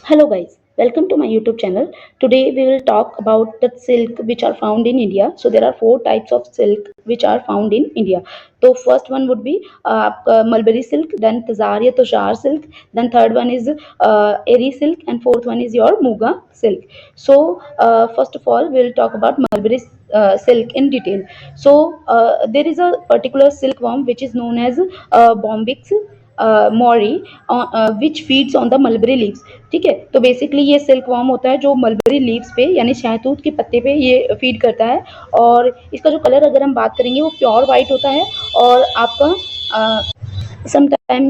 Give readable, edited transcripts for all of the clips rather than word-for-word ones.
Hello guys, welcome to my YouTube channel. Today we will talk about the silk which are found in India. So there are four types of silk which are found in India. So first one would be mulberry silk, then tazar ya tushar silk, then third one is eri silk, and fourth one is your muga silk. So first of all we will talk about mulberry silk in detail. So there is a particular silkworm which is known as Bombyx mori which feeds on the mulberry leaves. ठीक है, तो basically ये silk worm होता है जो mulberry leaves पे यानी शहतूत के पत्ते पे ये फीड करता है। और इसका जो कलर अगर हम बात करेंगे वो प्योर वाइट होता है और आपका समटाइम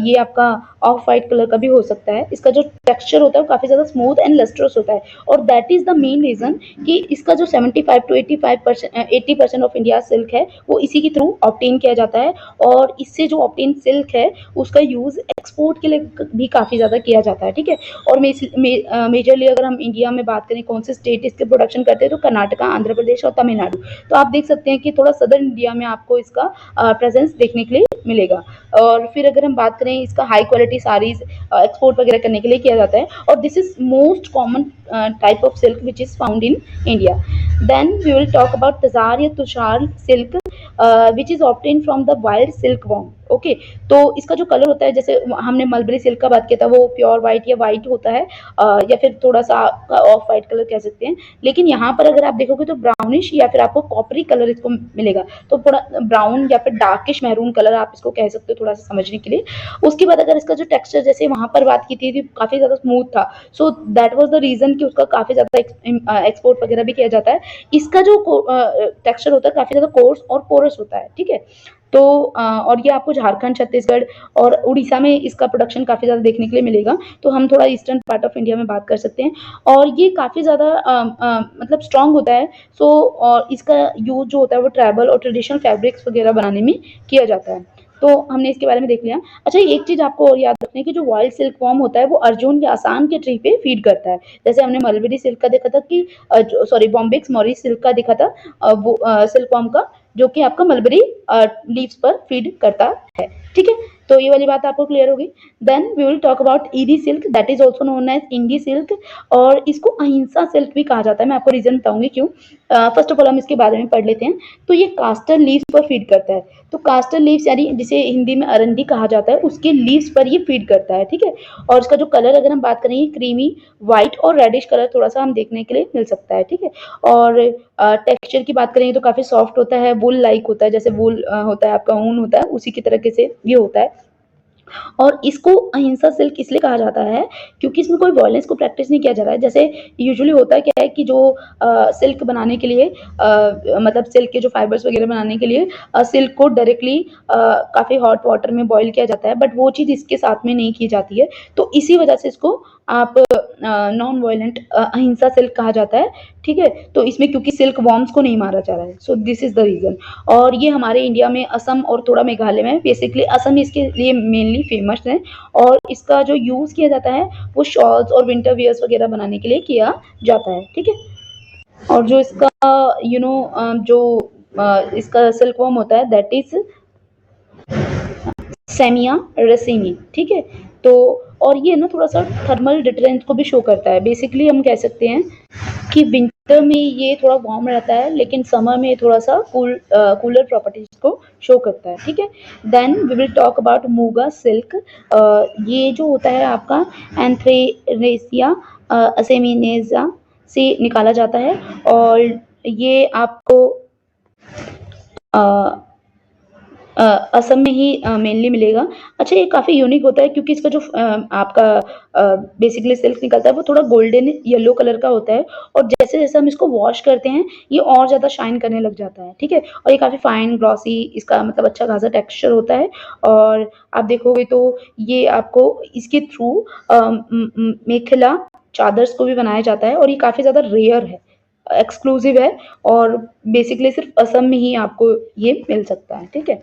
ये आपका ऑफ वाइट कलर का भी हो सकता है। इसका जो टेक्सचर होता है वो काफ़ी ज़्यादा स्मूथ एंड लस्ट्रस होता है और that is the main reason कि इसका जो 75 to 80% ऑफ इंडिया सिल्क है वो इसी के थ्रू ऑब्टेन किया जाता है। और इससे जो ऑब्टेन सिल्क है उसका यूज़ एक्सपोर्ट के लिए भी काफ़ी ज़्यादा किया जाता है। ठीक है, और मेजरली अगर हम इंडिया में बात करें कौन से स्टेट इसके प्रोडक्शन करते हैं तो कर्नाटका, आंध्र प्रदेश और तमिलनाडु। तो आप देख सकते हैं कि थोड़ा सदर्न इंडिया में आपको इसका प्रेजेंस देखने के लिए मिलेगा। और फिर अगर हम बात करें इसका हाई क्वालिटी साड़ीज एक्सपोर्ट वगैरह करने के लिए किया जाता है और this is most common type of silk which is found in India. Then we will talk about tasar या tussar silk which is obtain from the wild silkworm. Okay, तो इसका जो कलर होता है जैसे हमने मलबरी सिल्क का बात किया था वो प्योर वाइट या वाइट होता है या फिर थोड़ा सा ऑफ वाइट कलर कह सकते हैं। लेकिन यहाँ पर अगर आप देखोगे तो ब्राउनिश या फिर आपको कॉपरी कलर इसको मिलेगा, तो थोड़ा ब्राउन या फिर डार्किश मैरून कलर आप इसको कह सकते हो थोड़ा सा समझने के लिए। उसके बाद अगर इसका जो टेक्सचर जैसे वहां पर बात की थी काफी ज्यादा स्मूथ था, so that was the reason कि उसका काफी ज्यादा एक्सपोर्ट वगैरह भी किया जाता है। इसका जो टेक्सचर होता है काफी ज्यादा कोर्स और पोरस होता है। ठीक है, तो और ये आपको झारखंड, छत्तीसगढ़ और उड़ीसा में इसका प्रोडक्शन काफ़ी ज़्यादा देखने के लिए मिलेगा। तो हम थोड़ा ईस्टर्न पार्ट ऑफ इंडिया में बात कर सकते हैं और ये काफ़ी ज़्यादा मतलब स्ट्रॉन्ग होता है। सो और इसका यूज जो होता है वो ट्राइबल और ट्रेडिशनल फैब्रिक्स वगैरह बनाने में किया जाता है। तो हमने इसके बारे में देख लिया। अच्छा, एक चीज़ आपको और याद रखनी है कि जो वाइल्ड सिल्क वॉर्म होता है वो अर्जुन या आसाम के ट्री पे फीड करता है। जैसे हमने मलबरी सिल्क का देखा था कि सॉरी बॉम्बिक्स मॉरी सिल्क का देखा था वो सिल्क वॉर्म का जो कि आपका मलबरी लीव्स पर फीड करता है। ठीक है, तो ये वाली बात आपको क्लियर होगी। Then we will talk about eri silk that is also known as endi silk और इसको अहिंसा सिल्क भी कहा जाता है। मैं आपको रीजन बताऊंगी क्यों। फर्स्ट ऑफ ऑल हम इसके बारे में पढ़ लेते हैं। तो ये कास्टर लीव्स पर फीड करता है। तो कास्टर लीव्स यानी जिसे हिंदी में अरंडी कहा जाता है उसके लीव्स पर ये फीड करता है। ठीक है, और इसका जो कलर अगर हम बात करेंगे क्रीमी व्हाइट और रेडिश कलर थोड़ा सा हम देखने के लिए मिल सकता है। ठीक है, और टेक्सचर की बात करेंगे तो काफी सॉफ्ट होता है, वुल लाइक होता है, जैसे वुल होता है आपका ऊन होता है उसी की तरीके से ये होता है। और इसको अहिंसा सिल्क इसलिए कहा जाता है क्योंकि इसमें कोई वायलेंस को प्रैक्टिस नहीं किया जा रहा है। जैसे यूजुअली होता है क्या है कि जो सिल्क बनाने के लिए मतलब सिल्क के जो फाइबर्स वगैरह बनाने के लिए सिल्क को डायरेक्टली काफ़ी हॉट वाटर में बॉईल किया जाता है, बट वो चीज़ इसके साथ में नहीं की जाती है। तो इसी वजह से इसको आप नॉन वायलेंट अहिंसा सिल्क कहा जाता है। ठीक है, तो इसमें क्योंकि सिल्क वॉर्म्स को नहीं मारा जा रहा है, so this is the reason. और ये हमारे इंडिया में असम और थोड़ा मेघालय में, बेसिकली असम इसके लिए मेनली फेमस है और इसका जो यूज किया जाता है वो शॉल्स और विंटर वियर्स वगैरह बनाने के लिए किया जाता है। ठीक है, और जो इसका जो इसका सिल्क वॉर्म होता है दैट इज सेमिया रेसिनी। ठीक है, तो और ये ना थोड़ा सा थर्मल डिटरेंस को भी शो करता है। बेसिकली हम कह सकते हैं कि विंटर में ये थोड़ा वार्म रहता है लेकिन समर में थोड़ा सा कूलर प्रॉपर्टीज को शो करता है। ठीक है, then we will talk about muga silk. ये जो होता है आपका एंथ्रेरेसिया असेमिनेजा से निकाला जाता है और ये आपको असम में ही मेनली मिलेगा। अच्छा, ये काफ़ी यूनिक होता है क्योंकि इसका जो आपका बेसिकली सिल्क निकलता है वो थोड़ा गोल्डन येलो कलर का होता है और जैसे जैसे हम इसको वॉश करते हैं ये और ज़्यादा शाइन करने लग जाता है। ठीक है, और ये काफ़ी फाइन ग्लॉसी इसका मतलब अच्छा खासा टेक्सचर होता है। और आप देखोगे तो ये आपको इसके थ्रू मेखला चादर्स को भी बनाया जाता है और ये काफ़ी ज़्यादा रेयर है, एक्सक्लूसिव है और बेसिकली सिर्फ असम में ही आपको ये मिल सकता है। ठीक है,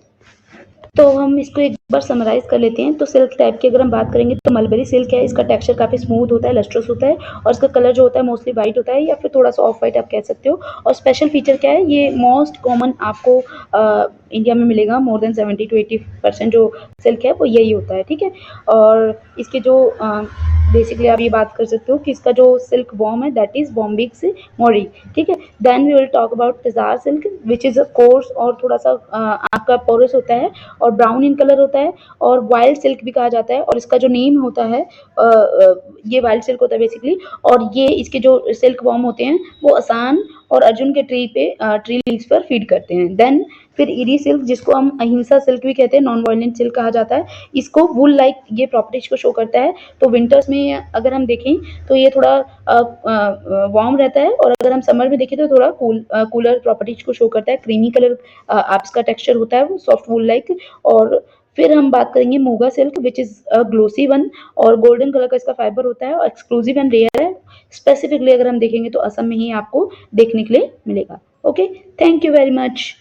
तो हम इसको एक बार समराइज कर लेते हैं। तो सिल्क टाइप की अगर हम बात करेंगे तो मलबरी सिल्क है, इसका टेक्सचर काफ़ी स्मूथ होता है, लस्ट्रस होता है और इसका कलर जो होता है मोस्टली वाइट होता है या फिर थोड़ा सा ऑफ वाइट आप कह सकते हो। और स्पेशल फीचर क्या है, ये मोस्ट कॉमन आपको इंडिया में मिलेगा। मोर देन 70 to 80% जो सिल्क है वो यही होता है। ठीक है, और इसके जो बेसिकली आप ये बात कर सकते हो कि इसका जो सिल्क वॉर्म है दैट इज बॉम्बिक्स मोरी, ठीक है। Then we will talk about tasar silk which is a coarse और थोड़ा सा आपका पोरस होता है और ब्राउन इन कलर होता है और वाइल्ड सिल्क भी कहा जाता है, और इसका जो नेम होता है ये वाइल्ड सिल्क होता है बेसिकली। और ये इसके जो सिल्क वॉर्म होते हैं वो आसान और अर्जुन के ट्री लीव्स पर फीड करते हैं। देन फिर इरी सिल्क जिसको हम अहिंसा सिल्क भी कहते हैं, नॉन वायलेंट सिल्क कहा जाता है, इसको वुल लाइक ये प्रॉपर्टीज को शो करता है। तो विंटर्स में अगर हम देखें तो ये थोड़ा वार्म रहता है, और अगर हम समर में देखें तो थोड़ा कूलर प्रॉपर्टीज को शो करता है। क्रीमी कलर आप इसका टेक्सचर होता है, वो सॉफ्ट वूल लाइक। और फिर हम बात करेंगे Moga silk which is glossy one, और गोल्डन कलर का इसका फाइबर होता है और एक्सक्लूसिव एंड रेयर है। स्पेसिफिकली अगर हम देखेंगे तो असम में ही आपको देखने के लिए मिलेगा। Okay, thank you very much.